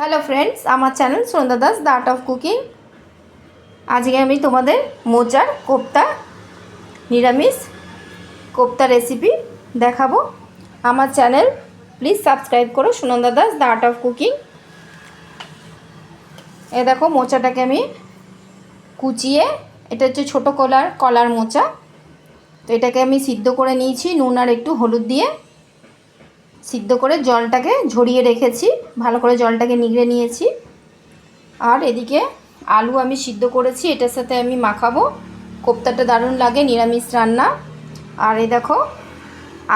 Hello friends, আমার channel Sunanda Das the art of cooking. আজকে আমি তোমাদের মোচার কোপ্তা, নিরামিষ কোপ্তা রেসিপি দেখাবো। আমার চ্যানেল প্লিজ সাবস্ক্রাইব করো, Sunanda Das the art of cooking. এ দেখো, মোচাটাকে আমি কুচিয়ে, এটা হচ্ছে ছোটো কলার মোচা, তো এটাকে আমি সিদ্ধ করে নিয়েছি নুন আর একটু হলুদ দিয়ে। সিদ্ধ করে জলটাকে ঝরিয়ে রেখেছি, ভালো করে জলটাকে নিগড়ে নিয়েছি। আর এদিকে আলু আমি সিদ্ধ করেছি, এটার সাথে আমি মাখাবো। কোপ্তাটা দারুণ লাগে নিরামিষ রান্না। আর এই দেখো,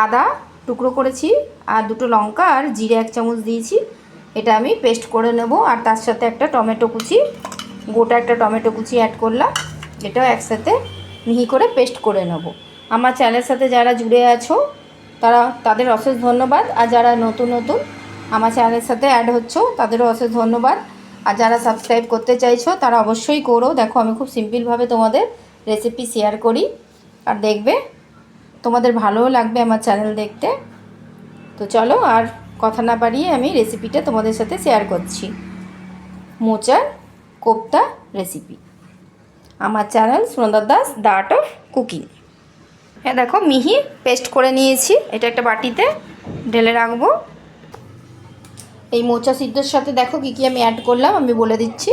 আদা টুকরো করেছি আর দুটো লঙ্কা আর জিরে 1 চামচ দিয়েছি, এটা আমি পেস্ট করে নেব। আর তার সাথে একটা টমেটো কুচি, গোটা একটা টমেটো কুচি অ্যাড করলাম, এটাও একসাথে মিহি করে পেস্ট করে নেব। আমার চ্যানেলের সাথে যারা জুড়ে আছো তাদের অশেষ ধন্যবাদ। আর যারা নতুন আমার চ্যানেলের সাথে অ্যাড হচ্ছো তাদেরও অশেষ ধন্যবাদ। আর যারা সাবস্ক্রাইব করতে চাইছো তারা অবশ্যই করো। দেখো, আমি খুব সিম্পলভাবে তোমাদের রেসিপি শেয়ার করি, আর দেখবে তোমাদের ভালোও লাগবে আমার চ্যানেল দেখতে। তো চলো, আর কথা না বাড়িয়ে আমি রেসিপিটা তোমাদের সাথে শেয়ার করছি। মোচার কোপ্তা রেসিপি, আমার channel Sunanda Das the art of cooking. হ্যাঁ দেখো, মিহি পেস্ট করে নিয়েছি, এটা একটা বাটিতে ঢেলে রাখবো। এই মোচা সিদ্ধর সাথে দেখো কী কী আমি অ্যাড করলাম আমি বলে দিচ্ছি।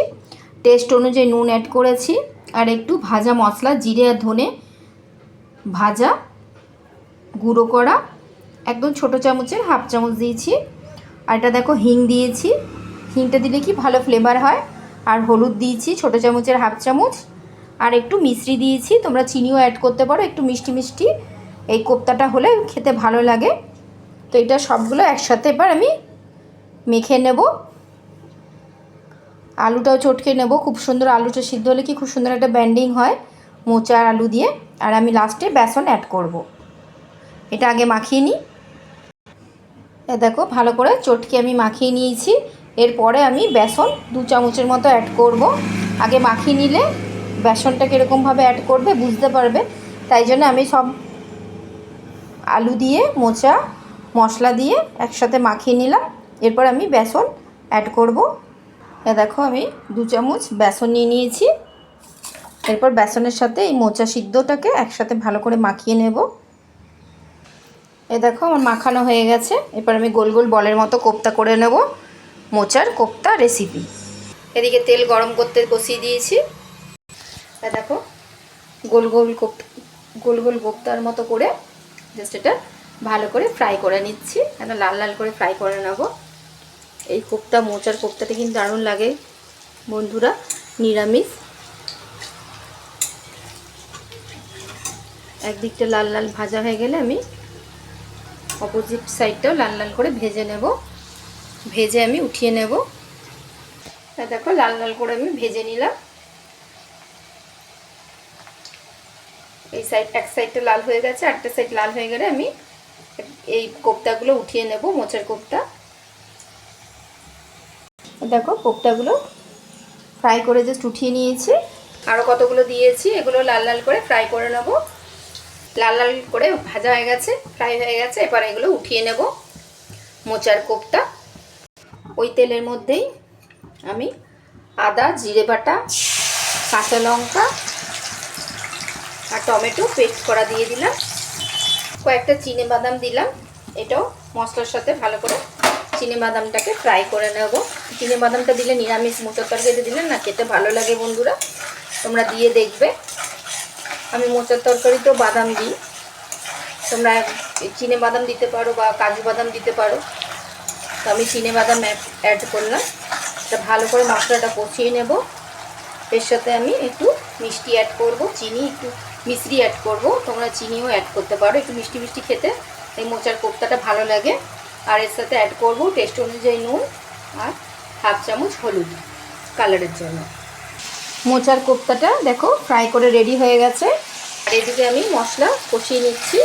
টেস্ট অনুযায়ী নুন অ্যাড করেছি, আর একটু ভাজা মশলা, জিরে আর ধনে ভাজা গুঁড়ো করা একদম ছোটো চামচের 1/2 চামচ দিয়েছি। আর এটা দেখো, হিং দিয়েছি, হিংটা দিলে কি ভালো ফ্লেভার হয়। আর হলুদ দিয়েছি ছোটো চামচের 1/2 চামচ। আর একটু মিশ্রি দিয়েছি, তোমরা চিনিও অ্যাড করতে পারো, একটু মিষ্টি মিষ্টি এই কোপ্তাটা হলে খেতে ভালো লাগে। তো এটা সবগুলো একসাথে এবার আমি মেখে নেব। আলুটাও চটকে নেব, খুব সুন্দর আলুটা সিদ্ধ হলে কি খুব সুন্দর একটা ব্যান্ডিং হয় মোচা আর আলু দিয়ে। আর আমি লাস্টে বেসন অ্যাড করব, এটা আগে মাখিয়ে নিই। দেখো, ভালো করে চটকে আমি মাখিয়ে নিয়েছি। এরপরে আমি বেসন 2 চামচের মতো অ্যাড করব। আগে মাখিয়ে নিলে বেসনটা কীরকমভাবে অ্যাড করবে বুঝতে পারবে, তাই জন্য আমি সব আলু দিয়ে মোচা মশলা দিয়ে একসাথে মাখিয়ে নিলাম। এরপর আমি বেসন অ্যাড করব। দেখো, আমি 2 চামচ বেসন নিয়ে নিয়েছি। এরপর বেসনের সাথে এই মোচা সিদ্ধটাকে একসাথে ভালো করে মাখিয়ে নেব। দেখো, আমার মাখানো হয়ে গেছে। এরপর আমি গোল গোল বলের মতো কোপ্তা করে নেব, মোচার কোপ্তা রেসিপি। এদিকে তেল গরম করতে বসিয়ে দিয়েছি। দেখো, গোল গোল কোপ্তার মতো করে জাস্ট এটা ভালো করে ফ্রাই করে নিচ্ছি, এটা লাল লাল করে ফ্রাই করে নেব। এই কোপ্তা, মোচার কোপ্তাটা কিন্তু দারুণ লাগে বন্ধুরা, নিরামিষ। একদিকটা লাল লাল ভাজা হয়ে গেলে আমি অপোজিট সাইডটাও লাল লাল করে ভেজে নেব, ভেজে আমি উঠিয়ে নেব। দেখো, লাল লাল করে আমি ভেজে নিলাম। এই সাইড, এক সাইডটা লাল হয়ে গেছে, আরেকটা সাইড লাল হয়ে গেলে আমি এই কোপ্তাগুলো উঠিয়ে নেব, মোচার কোপ্তা। দেখো, কোপ্তাগুলো ফ্রাই করে জাস্ট উঠিয়ে নিয়েছি। আরও কতগুলো দিয়েছি, এগুলো লাল লাল করে ফ্রাই করে নেব। লাল লাল করে ভাজা হয়ে গেছে, ফ্রাই হয়ে গেছে। এবার এগুলো উঠিয়ে নেব মোচার কোপ্তা। ওই তেলের মধ্যেই আমি আদা, জিরে বাটা, কাঁচা লঙ্কা আর টমেটো পেস্ট করা দিয়ে দিলাম। কয়েকটা চিনে বাদাম দিলাম, এটাও মশলার সাথে ভালো করে চিনে বাদামটাকে ফ্রাই করে নেব। চিনে বাদামটা দিলে নিরামিষ মোচার তরকারিতে দিলে না খেতে ভালো লাগে বন্ধুরা, তোমরা দিয়ে দেখবে। আমি মোচার তরকারিতেও বাদাম দিই, তোমরা চিনে বাদাম দিতে পারো বা কাজু বাদাম দিতে পারো। তো আমি চিনে বাদাম অ্যাড করলাম। এটা ভালো করে মশলাটা কষিয়ে নেব। এর সাথে আমি একটু মিষ্টি অ্যাড করব, চিনি একটু মিশ্রি অ্যাড করব, তোমরা চিনিও অ্যাড করতে পারো, একটু মিষ্টি মিষ্টি খেতে এই মোচার কোপ্তাটা ভালো লাগে। আর এর সাথে অ্যাড করব টেস্ট অনুযায়ী নুন আর 1/2 চামচ হলুদ কালারের জন্য। মোচার কোপ্তাটা দেখো ফ্রাই করে রেডি হয়ে গেছে। আর এদিকে আমি মশলা কষিয়ে নিচ্ছি।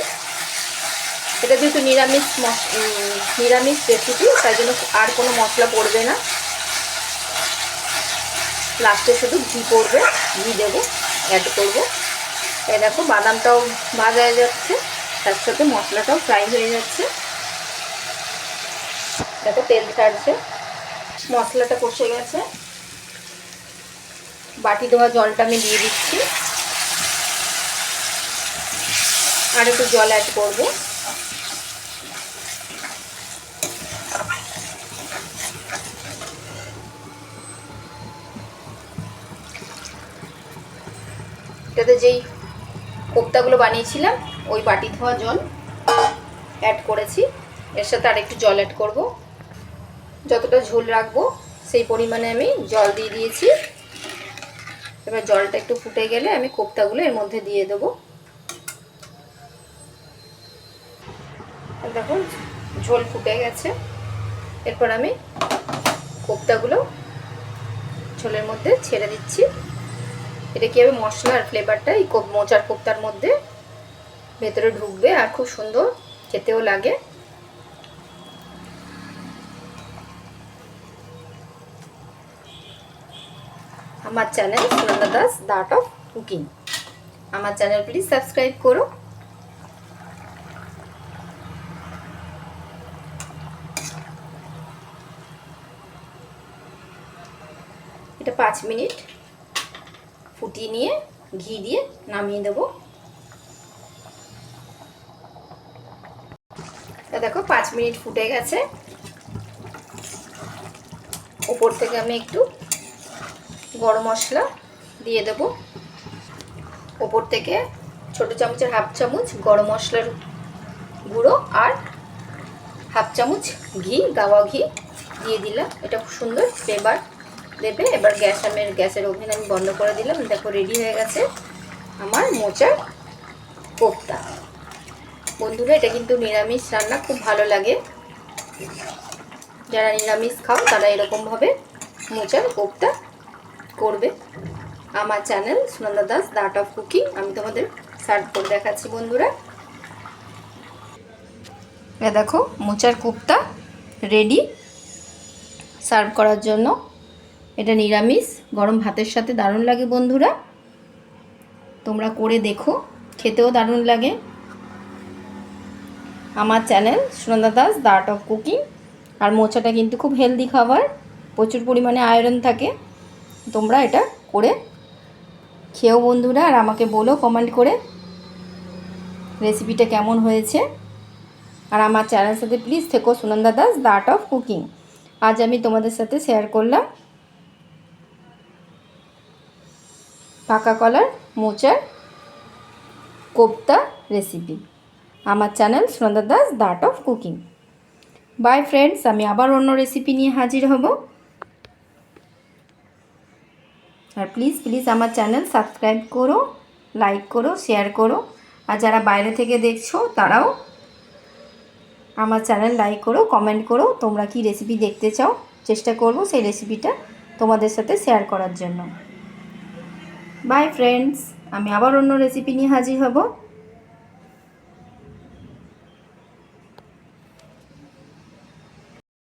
এটা যেহেতু নিরামিষ রেসিপি, তাই জন্য আর কোনো মশলা পড়বে না, লাস্টে শুধু ঘি পড়বে, ঘি দেবো, অ্যাড করবো। এই দেখো, বাদামটাও ভাজা হয়ে যাচ্ছে, তার সাথে মশলাটাও ফ্রাই হয়ে যাচ্ছে। দেখো, তেল ছাড়ছে। মশলাটা কষে গেছে, বাটি দেওয়া জলটা আমি দিয়ে দিচ্ছি, আর একটু জল অ্যাড করবো। এটাতে যেই কোপ্তাগুলো বানিয়েছিলাম ওই বাটি ধোয়া জল অ্যাড করেছি, এর সাথে আর একটু জল অ্যাড করব। যতটা ঝোল রাখবো সেই পরিমাণে আমি জল দিয়ে দিয়েছি। এবার জলটা একটু ফুটে গেলে আমি কোপ্তাগুলো এর মধ্যে দিয়ে দেবো। দেখো ঝোল ফুটে গেছে, এরপর আমি কোপ্তাগুলো ঝোলের মধ্যে ছেড়ে দিচ্ছি। এটা কি হবে, মশলার ফ্লেভারটা এই মোচার কোপ্তার মধ্যে ভেতরে ঢুকবে আর খুব সুন্দর খেতেও লাগে। আমার channel Sunanda Das the art of cooking, আমার চ্যানেল প্লিজ সাবস্ক্রাইব করো। এটা 5 মিনিট ফুটিয়ে নিয়ে ঘি দিয়ে নামিয়ে দেবো। দেখো 5 মিনিট ফুটে গেছে, উপর থেকে আমি একটু গরম মশলা দিয়ে দেবো। উপর থেকে ছোটো চামচের হাফ চামচ গরম মশলার গুঁড়ো আর হাফ চামচ ঘি, গাওয়া ঘি দিয়ে দিলাম। এটা খুব সুন্দর ফ্লেভার দেবে। এবার গ্যাসের ওভেন আমি বন্ধ করে দিলাম। দেখো রেডি হয়ে গেছে আমার মোচার কোপ্তা। বন্ধুরা এটা কিন্তু নিরামিষ রান্না, খুব ভালো লাগে। যারা নিরামিষ খাও তারা এরকমভাবে মোচার কোপ্তা করবে। আমার channel Sunanda Das the art of cooking, আমি তোমাদের সার্ভ করে দেখাচ্ছি বন্ধুরা। দেখো মোচার কোপ্তা রেডি সার্ভ করার জন্য। এটা নিরামিষ, গরম ভাতের সাথে দারুণ লাগে বন্ধুরা, তোমরা করে দেখো, খেতেও দারুণ লাগে। আমার channel Sunanda Das the art of cooking. আর মোচাটা কিন্তু খুব হেলদি খাবার, প্রচুর পরিমাণে আয়রন থাকে। তোমরা এটা করে খেও বন্ধুরা, আর আমাকে বলো কমেন্ট করে রেসিপিটা কেমন হয়েছে। আর আমার চ্যানেলের সাথে প্লিজ থেকো, Sunanda Das the art of cooking. আজ আমি তোমাদের সাথে শেয়ার করলাম পাকা কলার মোচার কোপ্তা রেসিপি। আমার channel Sunanda Das the art of cooking. By friends, আমি আবার অন্য রেসিপি নিয়ে হাজির হব। আর প্লিজ আমার চ্যানেল সাবস্ক্রাইব করো, লাইক করো, শেয়ার করো। আর যারা বাইরে থেকে দেখছো তারাও আমার চ্যানেল লাইক করো, কমেন্ট করো তোমরা কি রেসিপি দেখতে চাও। চেষ্টা করব সেই রেসিপিটা তোমাদের সাথে শেয়ার করার জন্য। বাই ফ্রেন্ডস, আমি আবার অন্য রেসিপি নিয়ে হাজির হব।